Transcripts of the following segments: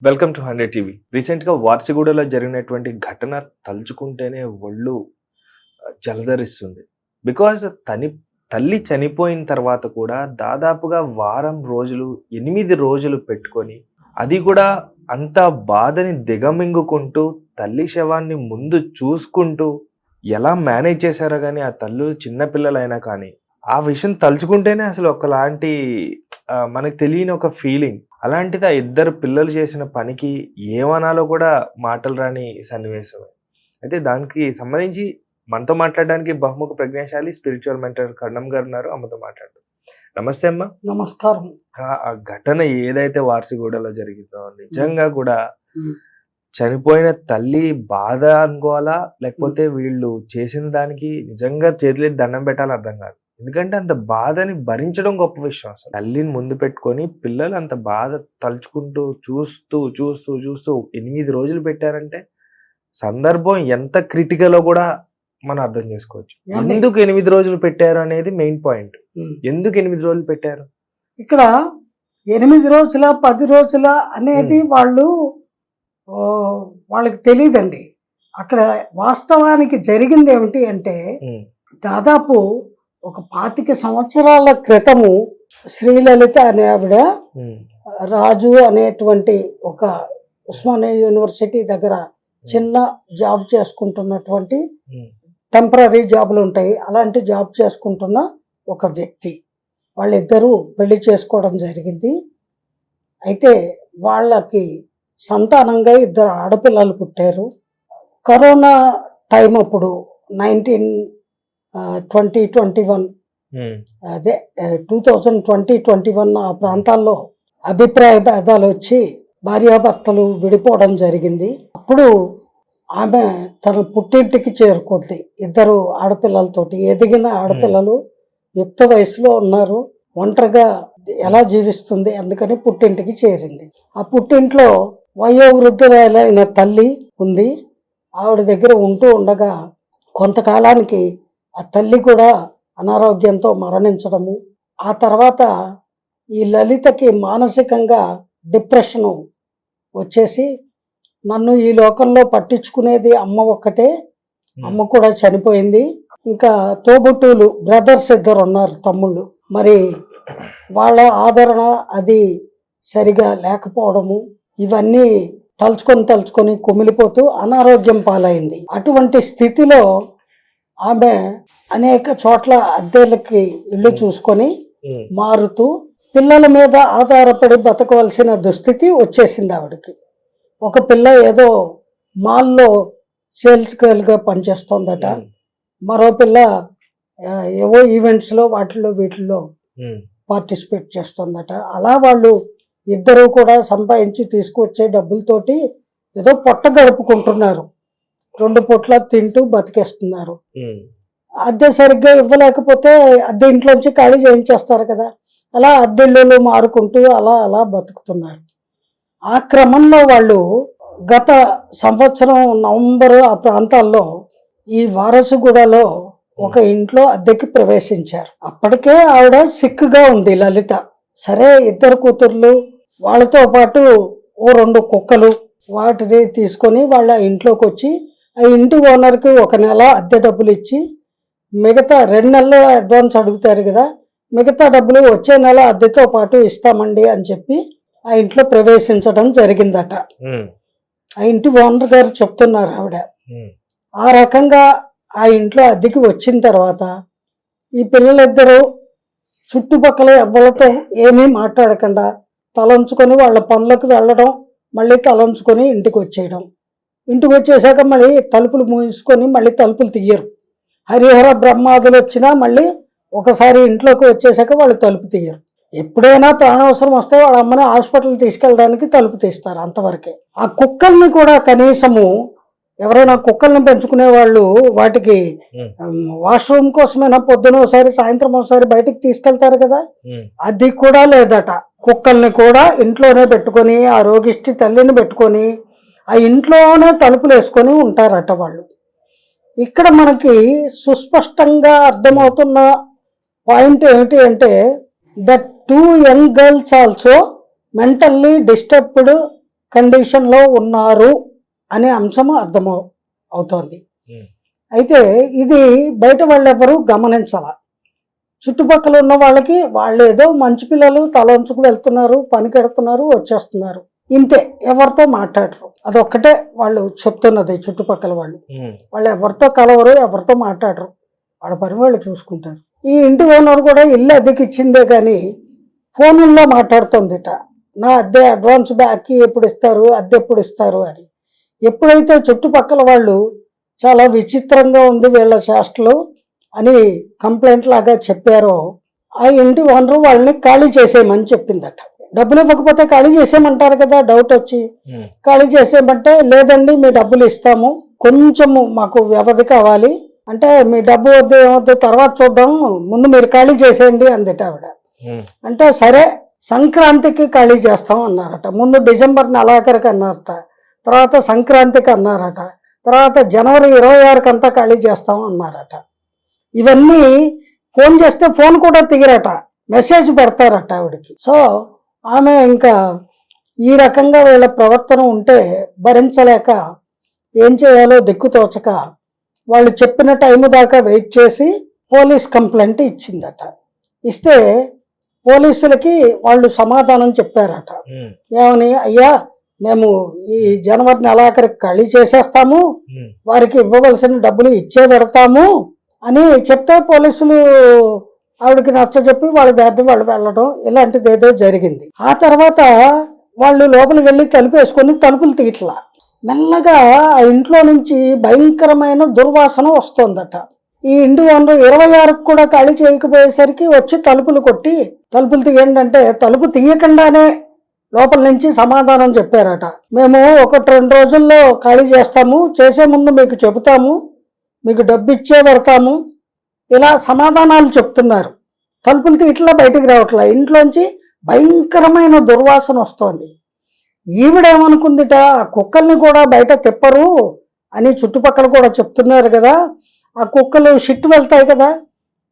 Welcome to 100 TV. రీసెంట్‌గా వార్సిగూడలో జరిగినటువంటి ఘటన తలుచుకుంటేనే ఒళ్ళు జలధరిస్తుంది. బికాజ్ తల్లి చనిపోయిన తర్వాత కూడా దాదాపుగా వారం రోజులు, 8 రోజులు పెట్టుకొని, అది కూడా అంత బాధని దిగమింగుకుంటూ, తల్లి శవాన్ని ముందు చూసుకుంటూ ఎలా మేనేజ్ చేశారో గానీ, ఆ తల్లులు చిన్న పిల్లలైనా కానీ, ఆ విషయం తలుచుకుంటేనే అసలు ఒకలాంటి మనకు తెలియని ఒక ఫీలింగ్. అలాంటిది ఆ ఇద్దరు పిల్లలు చేసిన పనికి ఏమనాలో కూడా మాటలు రాని సన్నివేశమే. అయితే దానికి సంబంధించి మనతో మాట్లాడడానికి బహుముఖ ప్రజ్ఞాశాలి స్పిరిచువల్ మెంటర్ కరణం గారు ఉన్నారు. అమ్మతో మాట్లాడదాం. నమస్తే అమ్మ. నమస్కారం. ఆ ఘటన ఏదైతే వార్సిగూడలో జరిగిందో నిజంగా కూడా చనిపోయిన తల్లి బాధ అనుకోవాలా, లేకపోతే వీళ్ళు చేసిన దానికి నిజంగా చేతులెత్తి దండం పెట్టాలి అర్థం కాదు. ఎందుకంటే అంత బాధని భరించడం గొప్ప విషయం. అసలు తల్లిని ముందు పెట్టుకొని పిల్లలు అంత బాధ తలుచుకుంటూ చూస్తూ 8 రోజులు పెట్టారంటే సందర్భం ఎంత క్రిటికలో కూడా మనం అర్థం చేసుకోవచ్చు. ఎందుకు 8 రోజులు పెట్టారు అనేది మెయిన్ పాయింట్. ఎందుకు 8 రోజులు పెట్టారు? ఇక్కడ 8 రోజుల 10 రోజుల అనేది వాళ్ళకి తెలియదండి. అక్కడ వాస్తవానికి జరిగింది ఏమిటి అంటే, దాదాపు ఒక 25 సంవత్సరాల క్రితము శ్రీలలిత అనే ఆవిడ రాజు అనేటువంటి ఒక ఉస్మానియా యూనివర్సిటీ దగ్గర చిన్న జాబ్ చేసుకుంటున్నటువంటి టెంపరీ జాబులు ఉంటాయి, అలాంటి జాబ్ చేసుకుంటున్న ఒక వ్యక్తి. వాళ్ళిద్దరూ పెళ్లి చేసుకోవడం జరిగింది. అయితే వాళ్ళకి సంతానంగా 2 ఆడపిల్లలు పుట్టారు. కరోనా టైం అప్పుడు 2021 అదే 2020-21 ఆ ప్రాంతాల్లో అభిప్రాయ భేదాలు వచ్చి భార్యాభర్తలు విడిపోవడం జరిగింది. అప్పుడు ఆమె తన పుట్టింటికి చేరుకుంది 2 ఆడపిల్లలతోటి. ఎదిగిన ఆడపిల్లలు యుక్త వయసులో ఉన్నారు, ఒంటరిగా ఎలా జీవిస్తుంది, అందుకని పుట్టింటికి చేరింది. ఆ పుట్టింట్లో వయోవృద్ధురాలైన తల్లి ఉంది. ఆవిడ దగ్గర ఉంటూ ఉండగా కొంతకాలానికి ఆ తల్లి కూడా అనారోగ్యంతో మరణించడము, ఆ తర్వాత ఈ లలితకి మానసికంగా డిప్రెషను వచ్చేసి, నన్ను ఈ లోకంలో పట్టించుకునేది అమ్మ ఒక్కతే, అమ్మ కూడా చనిపోయింది, ఇంకా తోబుట్టువులు బ్రదర్స్ 2 ఉన్నారు, తమ్ముళ్ళు, మరి వాళ్ళ ఆదరణ అది సరిగా లేకపోవడము, ఇవన్నీ తలుచుకొని కుమిలిపోతూ అనారోగ్యం పాలైంది. అటువంటి స్థితిలో ఆమె అనేక చోట్ల అద్దెలకి ఇల్లు చూసుకొని మారుతూ పిల్లల మీద ఆధారపడి బతకవలసిన దుస్థితి వచ్చేసింది ఆవిడకి. ఒక పిల్ల ఏదో మాల్లో సేల్స్ గర్ల్గా పనిచేస్తోందట, మరో పిల్ల ఏవో ఈవెంట్స్లో వీటిల్లో పార్టిసిపేట్ చేస్తుందట. అలా వాళ్ళు ఇద్దరూ కూడా సంపాదించి తీసుకువచ్చే డబ్బులతోటి ఏదో పొట్ట గడుపుకుంటున్నారు, 2 పూట్ల తింటూ బతికేస్తున్నారు. అద్దె సరిగ్గా ఇవ్వలేకపోతే అద్దె ఇంట్లోంచి ఖాళీ చేయించేస్తారు కదా, అలా అద్దెళ్ళు మారుకుంటూ అలా బతుకుతున్నారు. ఆ క్రమంలో వాళ్ళు గత సంవత్సరం నవంబరు ఆ ప్రాంతాల్లో ఈ వారసుగూడలో ఒక ఇంట్లో అద్దెకి ప్రవేశించారు. అప్పటికే ఆవిడ సిక్గా ఉంది లలిత. సరే, 2 కూతుర్లు, వాళ్ళతో పాటు ఓ 2 కుక్కలు, వాటిని తీసుకొని వాళ్ళ ఇంట్లోకి వచ్చి ఆ ఇంటి ఓనర్కి 1 నెల అద్దె డబ్బులు ఇచ్చి, మిగతా 2 నెలలు అడ్వాన్స్ అడుగుతారు కదా, మిగతా డబ్బులు వచ్చే నెల అద్దెతో పాటు ఇస్తామండి అని చెప్పి ఆ ఇంట్లో ప్రవేశించడం జరిగిందట. ఆ ఇంటి ఓనర్ గారు చెప్తున్నారు ఆవిడ. ఆ రకంగా ఆ ఇంట్లో అద్దెకి వచ్చిన తర్వాత ఈ పిల్లలిద్దరూ చుట్టుపక్కల ఎవరితో ఏమీ మాట్లాడకుండా తలంచుకొని వాళ్ళ పనులకు వెళ్ళడం, మళ్ళీ తలంచుకొని ఇంటికి వచ్చేయడం. ఇంటికి వచ్చేసాక మళ్ళీ తలుపులు మూసుకొని మళ్ళీ తలుపులు తీయరు. హరిహర బ్రహ్మాదులు వచ్చినా మళ్ళీ ఒకసారి ఇంట్లోకి వచ్చేసాక వాళ్ళు తలుపు తీయరు. ఎప్పుడైనా ప్రాణావసరం వస్తే వాళ్ళ అమ్మని హాస్పిటల్ తీసుకెళ్ళడానికి తలుపు తీస్తారు, అంతవరకే. ఆ కుక్కల్ని కూడా కనీసము ఎవరైనా కుక్కల్ని పెంచుకునే వాళ్ళు వాటికి వాష్రూమ్ కోసమైనా పొద్దున ఒకసారి సాయంత్రం ఒకసారి బయటికి తీసుకెళ్తారు కదా, అది కూడా లేదట. కుక్కల్ని కూడా ఇంట్లోనే పెట్టుకొని, ఆ రోగిష్టి తల్లిని పెట్టుకొని ఆ ఇంట్లోనే తలుపులు వేసుకొని ఉంటారట వాళ్ళు. ఇక్కడ మనకి సుస్పష్టంగా అర్థమవుతున్న పాయింట్ ఏమిటి అంటే, that 2 young girls also mentally disturbed కండిషన్లో ఉన్నారు అనే అంశం అవుతోంది. అయితే ఇది బయట వాళ్ళు ఎవరు గమనించాల. చుట్టుపక్కల ఉన్న వాళ్ళకి వాళ్ళు ఏదో మంచి పిల్లలు తలంచుకు వెళ్తున్నారు, పనికెడుతున్నారు, వచ్చేస్తున్నారు, ఇంతే. ఎవరితో మాట్లాడరు. అదొక్కటే వాళ్ళు చెప్తున్నది. చుట్టుపక్కల వాళ్ళు ఎవరితో కలవరు, ఎవరితో మాట్లాడరు. వాళ్ళ పని వాళ్ళు చూసుకుంటారు. ఈ ఇంటి ఓనర్ కూడా ఇల్లు అద్దెకి ఇచ్చిందే కానీ ఫోనుల్లో మాట్లాడుతుందిట, నా అద్దె అడ్వాన్స్ బ్యాక్కి ఎప్పుడు ఇస్తారు, అద్దె ఎప్పుడు ఇస్తారు అని. ఎప్పుడైతే చుట్టుపక్కల వాళ్ళు చాలా విచిత్రంగా ఉంది వీళ్ళ చేష్టలు అని కంప్లైంట్ లాగా చెప్పారో, ఆ ఇంటి ఓనరు వాళ్ళని ఖాళీ చేసేయమని చెప్పిందట. డబ్బులు ఇవ్వకపోతే ఖాళీ చేసేయమంటారు కదా, డౌట్ వచ్చి ఖాళీ చేసేయమంటే, లేదండి మీ డబ్బులు ఇస్తాము, కొంచెము మాకు వ్యవధి కావాలి అంటే, మీ డబ్బు వద్దు ఏమొద్దు తర్వాత చూద్దాం, ముందు మీరు ఖాళీ చేసేయండి అందట ఆవిడ. అంటే సరే సంక్రాంతికి ఖాళీ చేస్తాం అన్నారట. ముందు డిసెంబర్ నెలాఖరికి అన్నారట, తర్వాత సంక్రాంతికి అన్నారట, తర్వాత జనవరి 26కి అంతా ఖాళీ చేస్తాం అన్నారట. ఇవన్నీ ఫోన్ చేస్తే ఫోన్ కూడా తీయరట, మెసేజ్ పెడతారట ఆవిడకి. సో ఆమె ఇంకా ఈ రకంగా వీళ్ళ ప్రవర్తన ఉంటే భరించలేక ఏం చేయాలో దిక్కుతోచక వాళ్ళు చెప్పిన టైం దాకా వెయిట్ చేసి పోలీస్ కంప్లైంట్ ఇచ్చిందట. ఇస్తే పోలీసులకి వాళ్ళు సమాధానం చెప్పారట. ఏమని, అయ్యా మేము ఈ జనవరి నెలాఖరికి ఖాళీ చేసేస్తాము, వారికి ఇవ్వవలసిన డబ్బులు ఇచ్చే పెడతాము అని చెప్తే పోలీసులు ఆవిడకి నచ్చజెప్పి వాళ్ళ దారి వాళ్ళు వెళ్ళడం ఇలాంటిది ఏదో జరిగింది. ఆ తర్వాత వాళ్ళు లోపలికి వెళ్ళి తలుపేసుకొని తలుపులు తీయట్లా. మెల్లగా ఆ ఇంట్లో నుంచి భయంకరమైన దుర్వాసన వస్తుందట. ఈ ఇంటి ఓనరు 26కి కూడా ఖాళీ చేయకపోయేసరికి వచ్చి తలుపులు కొట్టి, తలుపులు తీయండి అంటే తలుపు తీయకుండానే లోపల నుంచి సమాధానం చెప్పారట. మేము 1-2 రోజుల్లో ఖాళీ చేస్తాము, చేసే ముందు మీకు చెబుతాము, మీకు డబ్బు ఇచ్చే పెడతాము, ఇలా సమాధానాలు చెప్తున్నారు. తలుపులు తీయట్లా, బయటికి రావట్లా. ఇంట్లోంచి భయంకరమైన దుర్వాసన వస్తోంది. ఈవిడేమనుకుందిట, ఆ కుక్కల్ని కూడా బయట తిప్పరు అని చుట్టుపక్కల కూడా చెప్తున్నారు కదా, ఆ కుక్కలు షిట్ వెళ్తాయి కదా,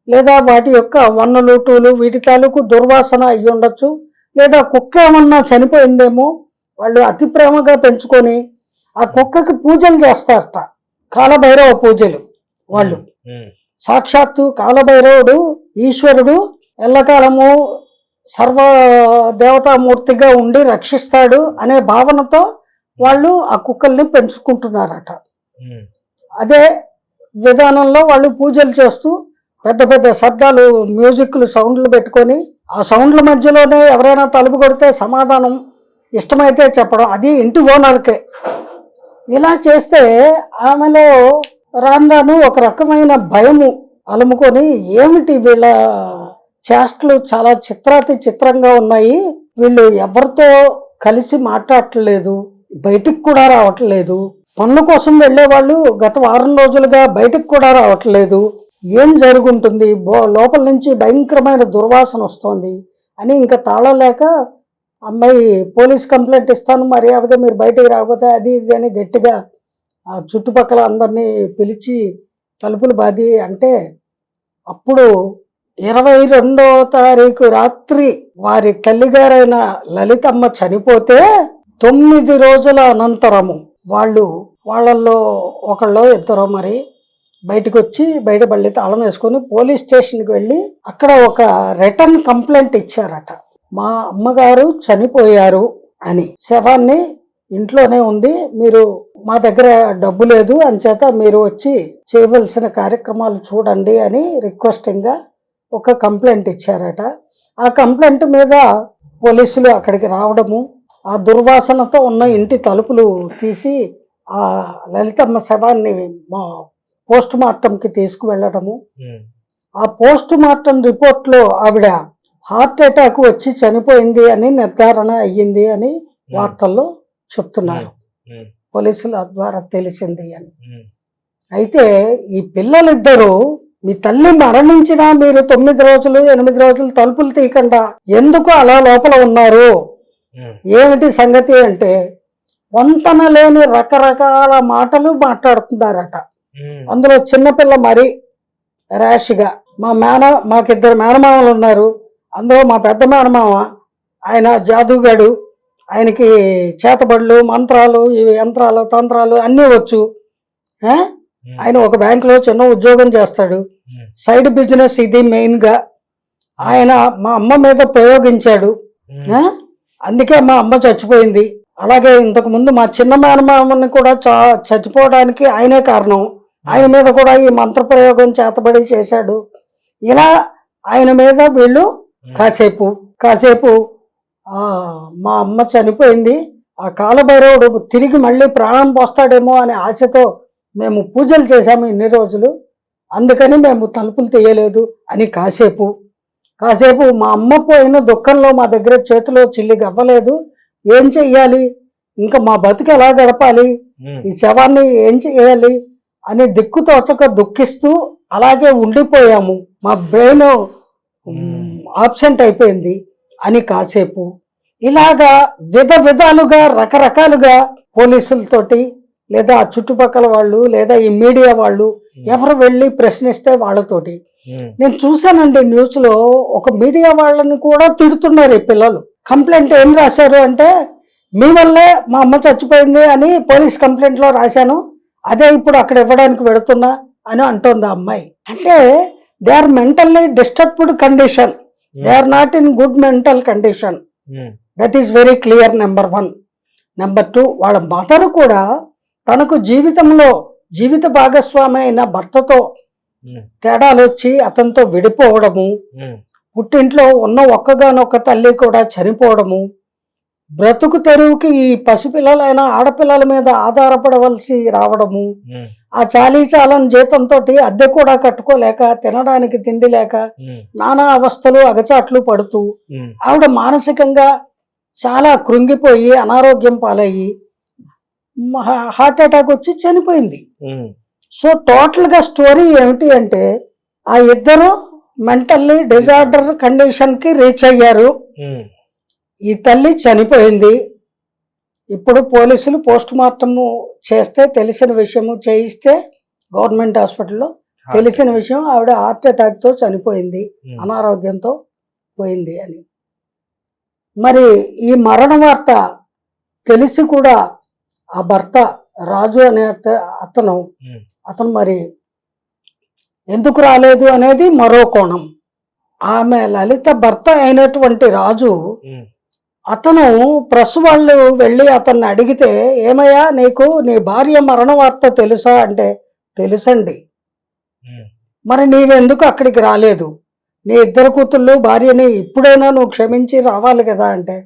లేదా వాటి యొక్క వన్నులు టూలు వీటి తాలూకు దుర్వాసన అయ్యి ఉండొచ్చు, లేదా కుక్క ఏమన్నా చనిపోయిందేమో. వాళ్ళు అతి ప్రేమగా పెంచుకొని ఆ కుక్కకి పూజలు చేస్తారట, కాలభైరవ పూజలు. వాళ్ళు సాక్షాత్తు కాలభైరవుడు ఈశ్వరుడు ఎల్లకాలము సర్వ దేవతామూర్తిగా ఉండి రక్షిస్తాడు అనే భావనతో వాళ్ళు ఆ కుక్కల్ని పెంచుకుంటున్నారట. అదే విధానంలో వాళ్ళు పూజలు చేస్తూ పెద్ద పెద్ద శబ్దాలు, మ్యూజిక్లు, సౌండ్లు పెట్టుకొని ఆ సౌండ్ల మధ్యలోనే ఎవరైనా తలుపు కొడితే సమాధానం ఇష్టమైతే చెప్పడం, అది ఇంటి ఓనర్కే. ఇలా చేస్తే ఆమెలో రాను ఒక రకమైన భయము అలుముకొని, ఏమిటి వీళ్ళ చేష్టలు చాలా చిత్రాతి చిత్రంగా ఉన్నాయి, వీళ్ళు ఎవరితో కలిసి మాట్లాడట్లేదు, బయటికి కూడా రావట్లేదు, పనుల కోసం వెళ్ళేవాళ్ళు గత వారం రోజులుగా బయటకు కూడా రావట్లేదు, ఏం జరుగుంటుంది, లోపల నుంచి భయంకరమైన దుర్వాసన వస్తుంది అని ఇంకా తాళలేక అమ్మాయి పోలీస్ కంప్లైంట్ ఇస్తాను, మర్యాదగా మీరు బయటికి రాకపోతే అది ఇది అని గట్టిగా ఆ చుట్టుపక్కల అందరినీ పిలిచి తలుపులు బాది అంటే, అప్పుడు 22వ తారీఖు రాత్రి వారి తల్లిగారైన లలితమ్మ చనిపోతే 9 రోజుల అనంతరము వాళ్ళల్లో ఒకళ్ళో ఇద్దరో మరి బయటకు వచ్చి బయట బళ్ళి తాళం వేసుకొని పోలీస్ స్టేషన్కి వెళ్ళి అక్కడ ఒక రిటర్న్ కంప్లైంట్ ఇచ్చారట. మా అమ్మగారు చనిపోయారు అని, శవాన్ని ఇంట్లోనే ఉంది, మీరు మా దగ్గర డబ్బు లేదు అంచేత మీరు వచ్చి చేయవలసిన కార్యక్రమాలు చూడండి అని రిక్వెస్టింగ్గా ఒక కంప్లైంట్ ఇచ్చారట. ఆ కంప్లైంట్ మీద పోలీసులు అక్కడికి రావడము, ఆ దుర్వాసనతో ఉన్న ఇంటి తలుపులు తీసి ఆ లలితమ్మ శవాన్ని మా పోస్ట్ మార్టంకి తీసుకువెళ్ళడము. ఆ పోస్ట్ మార్టం రిపోర్ట్లో ఆవిడ హార్ట్ అటాక్ వచ్చి చనిపోయింది అని నిర్ధారణ అయ్యింది అని వార్తల్లో చెప్తున్నారు, పోలీసుల ద్వారా తెలిసింది అని. అయితే ఈ పిల్లలిద్దరూ, మీ తల్లి మరణించినా మీరు 9 రోజులు 8 రోజులు తలుపులు తీయకుండా ఎందుకు అలా లోపల ఉన్నారు, ఏమిటి సంగతి అంటే వంతన లేని రకరకాల మాటలు మాట్లాడుతున్నారట. అందులో చిన్నపిల్ల మరి ర్యాష్గా, మాకిద్దరు మేనమామలు ఉన్నారు, అందులో మా పెద్ద మేనమామ ఆయన జాదుగాడు, ఆయనకి చేతబడులు మంత్రాలు ఇవి యంత్రాలు తంత్రాలు అన్నీ వచ్చు. ఆయన ఒక బ్యాంకులో చిన్న ఉద్యోగం చేస్తాడు. సైడ్ బిజినెస్ ఇది మెయిన్గా ఆయన మా అమ్మ మీద ప్రయోగించాడు. అందుకే మా అమ్మ చచ్చిపోయింది. అలాగే ఇంతకుముందు మా చిన్న మేనమామని కూడా చచ్చిపోవడానికి ఆయనే కారణం. ఆయన మీద కూడా ఈ మంత్ర ప్రయోగం చేతబడి చేశాడు. ఇలా ఆయన మీద వీళ్ళు కాసేపు మా అమ్మ చనిపోయింది, ఆ కాలభైరవుడు తిరిగి మళ్ళీ ప్రాణం పోస్తాడేమో అనే ఆశతో మేము పూజలు చేశాము ఇన్ని రోజులు, అందుకని మేము తలుపులు తీయలేదు అని కాసేపు మా అమ్మ పోయిన దుఃఖంలో మా దగ్గర చేతిలో చిల్లి గవ్వలేదు. ఏం చెయ్యాలి, ఇంకా మా బతుకు ఎలా గడపాలి, ఈ శవాన్ని ఏం చెయ్యాలి అని దిక్కుతోచక దుఃఖిస్తూ అలాగే ఉండిపోయాము. మా బ్రెయిన్ ఆబ్సెంట్ అయిపోయింది అని కాసేపు ఇలాగా విధాలుగా రకరకాలుగా పోలీసులతోటి లేదా చుట్టుపక్కల వాళ్ళు లేదా ఈ మీడియా వాళ్ళు ఎవరు వెళ్ళి ప్రశ్నిస్తే వాళ్ళతోటి నేను చూశానండి. న్యూస్లో ఒక మీడియా వాళ్ళని కూడా తిడుతున్నారు ఈ పిల్లలు. కంప్లైంట్ ఏం రాశారు అంటే, మీ వల్లే మా అమ్మ చచ్చిపోయింది అని పోలీస్ కంప్లైంట్లో రాశాను, అదే ఇప్పుడు అక్కడ ఇవ్వడానికి వెళుతున్నా అని అంటోంది ఆ అమ్మాయి. అంటే they are mentally disturbed condition, they are not in good mental condition. That is very clear. Number 1. Number 2, వాళ్ళ మదర్ కూడా తనకు జీవితంలో జీవిత భాగస్వామి అయిన భర్తతో తేడాలు వచ్చి అతనితో విడిపోవడము, పుట్టింట్లో ఉన్న ఒక్కగానొక్క తల్లి కూడా చనిపోవడము, బ్రతుకు తెరువుకి ఈ పసిపిల్లలైన ఆడపిల్లల మీద ఆధారపడవలసి రావడము, ఆ చాలీచాలని జీతంతో అద్దె కూడా కట్టుకోలేక తినడానికి తిండి లేక నానా అవస్థలు అగచాట్లు పడుతూ ఆవిడ మానసికంగా చాలా కృంగిపోయి అనారోగ్యం పాలయ్యి హార్ట్ అటాక్ వచ్చి చనిపోయింది. సో టోటల్గా స్టోరీ ఏమిటి అంటే, ఆ ఇద్దరు మెంటల్లీ డిజార్డర్ కండిషన్కి రీచ్ అయ్యారు. ఈ తల్లి చనిపోయింది. ఇప్పుడు పోలీసులు పోస్ట్ మార్టం చేస్తే తెలిసిన విషయము చేయిస్తే గవర్నమెంట్ హాస్పిటల్లో తెలిసిన విషయం ఆవిడ హార్ట్ అటాక్తో చనిపోయింది, అనారోగ్యంతో పోయింది అని. మరి ఈ మరణ వార్త తెలిసి కూడా ఆ భర్త రాజు అనే అతను మరి ఎందుకు రాలేదు అనేది మరో కోణం. ఆమె లలిత భర్త అయినటువంటి రాజు, అతను ప్రెస్ వాళ్ళు వెళ్ళి అతన్ని అడిగితే, ఏమయ్యా నీకు నీ భార్య మరణ వార్త తెలుసా అంటే, తెలుసండి. మరి నీవెందుకు అక్కడికి రాలేదు, నీ ఇద్దరు కూతుళ్ళు భార్యని ఇప్పుడైనా నువ్వు క్షమించి రావాలి కదా అంటే,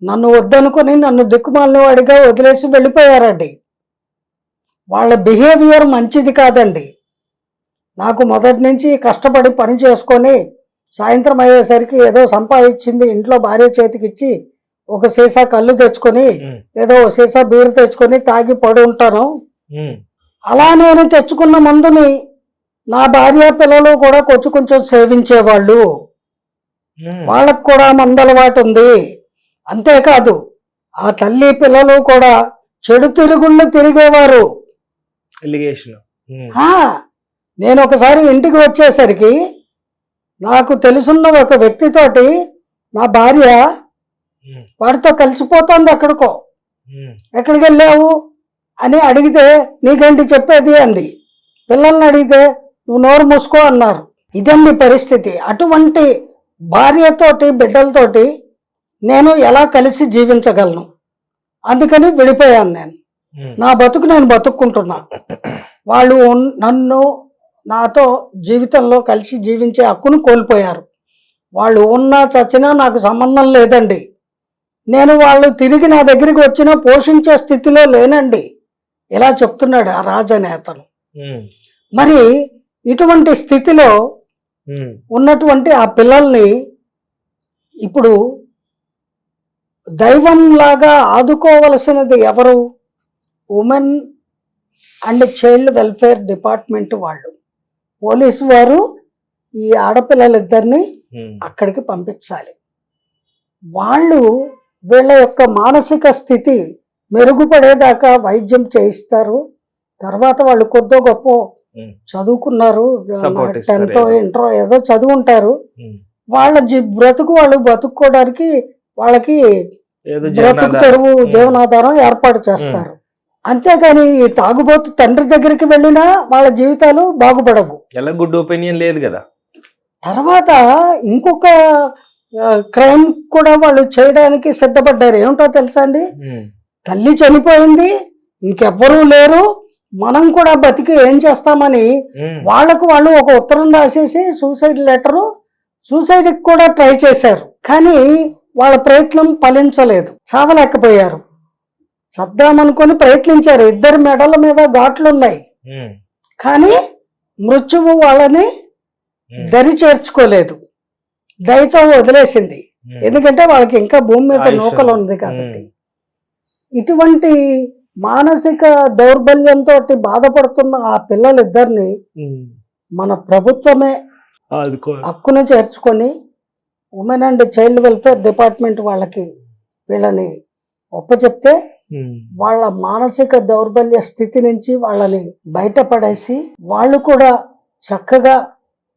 నన్ను వద్దనుకొని నన్ను దిక్కుమాలిన వాడిగా వదిలేసి వెళ్ళిపోయారండి. వాళ్ళ బిహేవియర్ మంచిది కాదండి. నాకు మొదటి నుంచి కష్టపడి పని చేసుకొని సాయంత్రం అయ్యేసరికి ఏదో సంపాదించింది ఇంట్లో భార్య చేతికి ఇచ్చి ఒక సీసా కళ్ళు తెచ్చుకొని ఏదో ఒక సీసా బీరు తెచ్చుకొని తాగి పడి ఉంటాను. అలా నేను తెచ్చుకున్న మందుని నా భార్య పిల్లలు కూడా కొంచెం సేవించేవాళ్ళు, వాళ్ళకు కూడా మందలవాటు ఉంది. అంతేకాదు ఆ తల్లి పిల్లలు కూడా చెడు తిరుగుళ్ళు తిరిగేవారు. నేను ఒకసారి ఇంటికి వచ్చేసరికి నాకు తెలుసున్న ఒక వ్యక్తితోటి నా భార్య వాడితో కలిసిపోతుంది ఎక్కడికి వెళ్ళావు అని అడిగితే, నీకేంటి చెప్పేది అంది. పిల్లల్ని అడిగితే నువ్వు నోరు మూసుకో అన్నారు. ఇదండి పరిస్థితి. అటువంటి భార్యతోటి బిడ్డలతోటి నేను ఎలా కలిసి జీవించగలను, అందుకని విడిపోయాను. నేను నా బతుకు నేను బతుక్కుంటున్నా. వాళ్ళు నన్ను నాతో జీవితంలో కలిసి జీవించే హక్కును కోల్పోయారు. వాళ్ళు ఉన్నా చచ్చినా నాకు సంబంధం లేదండి. నేను వాళ్ళు తిరిగి నా దగ్గరికి వచ్చినా పోషించే స్థితిలో లేనండి. ఇలా చెప్తున్నాడు ఆ రాజు అనే అతను. మరి ఇటువంటి స్థితిలో ఉన్నటువంటి ఆ పిల్లల్ని ఇప్పుడు దైవంలాగా ఆదుకోవలసినది ఎవరు? Women and child welfare department వాళ్ళు, పోలీసు వారు ఈ ఆడపిల్లలిద్దరిని అక్కడికి పంపించాలి. వాళ్ళు వీళ్ళ యొక్క మానసిక స్థితి మెరుగుపడేదాకా వైద్యం చేయిస్తారు. తర్వాత వాళ్ళు కొద్దో గొప్ప చదువుకున్నారు, 10th ఇంటర్ ఏదో చదువుంటారు. వాళ్ళ బ్రతుకు వాళ్ళు బతుక్కోవడానికి వాళ్ళకి ఏదో బ్రతుకు జీవనాధారం. తెరువు ఉమ్. జీవనాధారం ఏర్పాటు చేస్తారు. అంతేగాని ఈ తాగుబోతు తండ్రి దగ్గరికి వెళ్ళినా వాళ్ళ జీవితాలు బాగుపడవు. ఎలా గుడ్ ఒపీనియన్ లేదు కదా. తర్వాత ఇంకొక క్రైమ్ కూడా వాళ్ళు చేయడానికి సిద్ధపడ్డారు. ఏమిటో తెలుసా అండి? ఉమ్. తల్లి చనిపోయింది, ఇంకెవ్వరూ లేరు, మనం కూడా బతికి ఏం చేస్తామని ఉమ్. వాళ్ళకు వాళ్ళు ఒక ఉత్తరం రాసేసి సూసైడ్ లెటరు, సూసైడ్కి కూడా ట్రై చేశారు. కానీ వాళ్ళ ప్రయత్నం ఫలించలేదు, చావలేకపోయారు. చద్దామనుకొని ప్రయత్నించారు, ఇద్దరి మెడల మీద ఘాట్లున్నాయి, ఉమ్. కానీ మృత్యువు వాళ్ళని ఉమ్. దరి చేర్చుకోలేదు, దయతో వదిలేసింది. ఉమ్. ఎందుకంటే వాళ్ళకి ఇంకా భూమి మీద ఆయుష్ నూకలు ఉంది. ఉంది కాబట్టి. ఇటువంటి మానసిక దౌర్బల్యంతో బాధపడుతున్న ఆ పిల్లలిద్దరిని ఉమ్. మన ప్రభుత్వమే ఆదుకో. హక్కును చేర్చుకొని women and child welfare department వాళ్ళకి వీళ్ళని ఒప్పచెప్తే ఉమ్. వాళ్ళ మానసిక దౌర్బల్య స్థితి నుంచి వాళ్ళని బయటపడేసి వాళ్ళు కూడా చక్కగా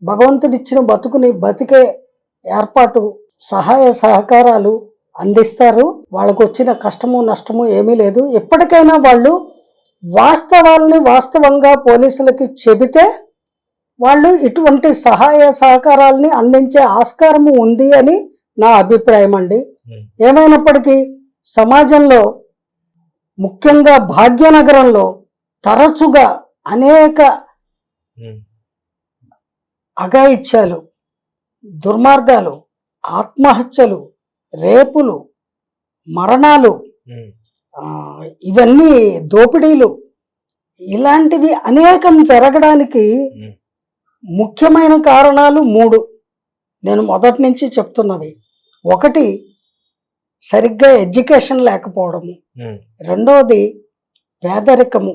భగవంతుడిచ్చిన బతుకుని బతికే ఏర్పాటు, సహాయ సహకారాలు అందిస్తారు. వాళ్ళకు వచ్చిన కష్టము నష్టము ఏమీ లేదు. ఎప్పటికైనా వాళ్ళు వాస్తవాలని వాస్తవంగా పోలీసులకి చెబితే వాళ్ళు ఇటువంటి సహాయ సహకారాలని అందించే ఆస్కారము ఉంది అని నా అభిప్రాయం అండి. ఏమైనప్పటికీ సమాజంలో ముఖ్యంగా భాగ్యనగరంలో తరచుగా అనేక ఉమ్. అఘాయిత్యాలు, దుర్మార్గాలు, ఆత్మహత్యలు, రేపులు, మరణాలు, ఉమ్. ఇవన్నీ దోపిడీలు, ఇలాంటివి అనేకం జరగడానికి ఉమ్. ముఖ్యమైన కారణాలు 3 నేను మొదటి నుంచి చెప్తున్నవి. ఒకటి, సరిగ్గా ఎడ్యుకేషన్ లేకపోవడము. ఉమ్. రెండవది పేదరికము.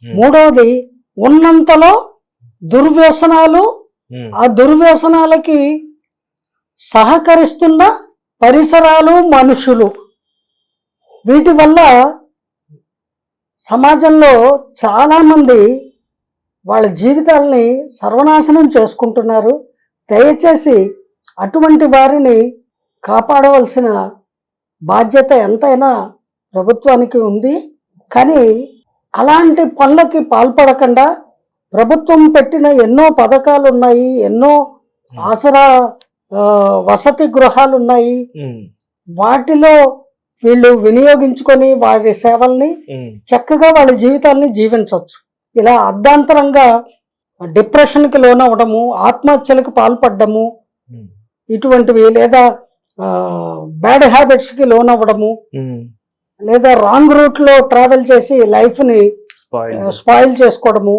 ఉమ్. మూడవది ఉన్నంతలో దుర్వ్యసనాలు, ఉమ్. ఆ దుర్వ్యసనాలకి సహకరిస్తున్న పరిసరాలు, మనుషులు. వీటి వల్ల సమాజంలో చాలామంది వాళ్ళ జీవితాలని సర్వనాశనం చేసుకుంటున్నారు. దయచేసి అటువంటి వారిని కాపాడవలసిన బాధ్యత ఎంతైనా ప్రభుత్వానికి ఉంది. కానీ అలాంటి పనులకి పాల్పడకుండా ప్రభుత్వం పెట్టిన ఎన్నో పథకాలు ఉన్నాయి, ఎన్నో ఆసరా వసతి గృహాలు ఉన్నాయి, ఉమ్. వాటిలో వీళ్ళు వినియోగించుకొని వారి సేవల్ని ఉమ్. చక్కగా వాళ్ళ జీవితాన్ని జీవించవచ్చు. ఇలా అర్ధాంతరంగా డిప్రెషన్కి లోనవ్వడము, ఆత్మహత్యలకు పాల్పడము, ఉమ్. ఇటువంటివి, లేదా బ్యాడ్ హ్యాబిట్స్కి లోనవ్వడము, ఉమ్. లేదా రాంగ్ రూట్లో ట్రావెల్ చేసి లైఫ్ని స్పాయిల్ చేసుకోవడము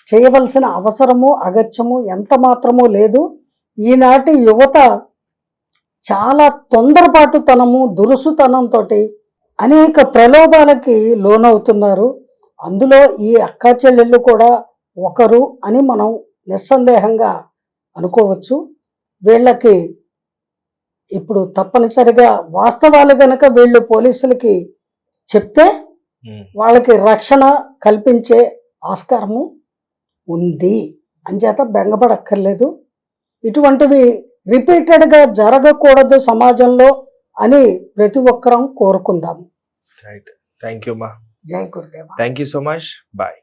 చేయవలసిన అవసరము, అగత్యము ఎంత మాత్రమూ లేదు. ఈనాటి యువత చాలా తొందరపాటుతనము, దురుసుతనంతో అనేక ప్రలోభాలకి లోనవుతున్నారు. అందులో ఈ అక్క చెల్లెళ్ళు కూడా ఒకరు అని మనం నిస్సందేహంగా అనుకోవచ్చు. వీళ్ళకి ఇప్పుడు తప్పనిసరిగా వాస్తవాలు గనక వీళ్ళు పోలీసులకి చెప్తే వాళ్ళకి రక్షణ కల్పించే ఆస్కారము ఉంది. అంచేత బెంగపడక్కర్లేదు. ఇటువంటివి రిపీటెడ్గా జరగకూడదు సమాజంలో అని ప్రతి ఒక్కరం కోరుకుందాము. రైట్. థ్యాంక్ యూ మా. జై గురుదేవ. Thank you so much. Bye.